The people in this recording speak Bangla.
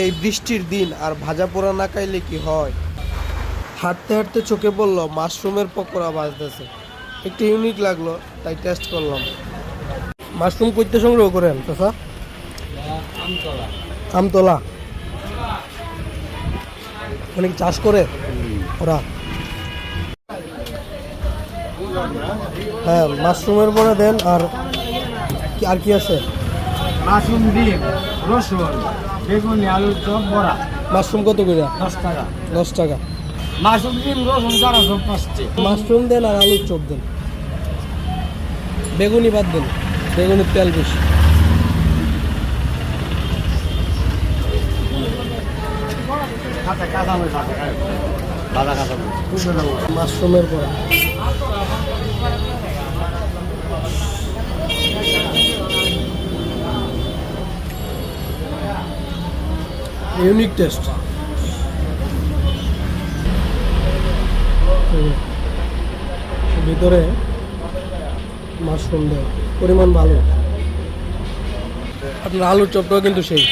এই বৃষ্টির দিন আর ভাজা পোড়া না খাইলে কি হয়। হাঁটতে হাঁটতে চোখে পড়লো মাশরুমের পকোড়া ভাজতেছে। একটু ইউনিক লাগলো, তাই টেস্ট করলাম। মাশরুম করতে সংগ্রহ করেন চাচা? আমতলা অনেক চাষ করে ওরা। হ্যাঁ, মাশরুমের পরে দেন। আর কি আছে? মাশরুম ডিম, রসুন, বেগুনি, আলুর চপ, বড়া। মাশরুম কত করে? 10 টাকা। 10 টাকা। মাশরুম ডিম, রসুন, চারা সব পাচ্ছে। মাশরুম দেন আর আলুর চপ দেন। বেগুনি বাদ দেন, বেগুনির তেল বেশি। মাশরুমের পরে ইউনিক টেস্ট। ভিতরে মাশরুম দেয়, পরিমাণ ভালো। আপনার আলুর চপটাও কিন্তু সেই।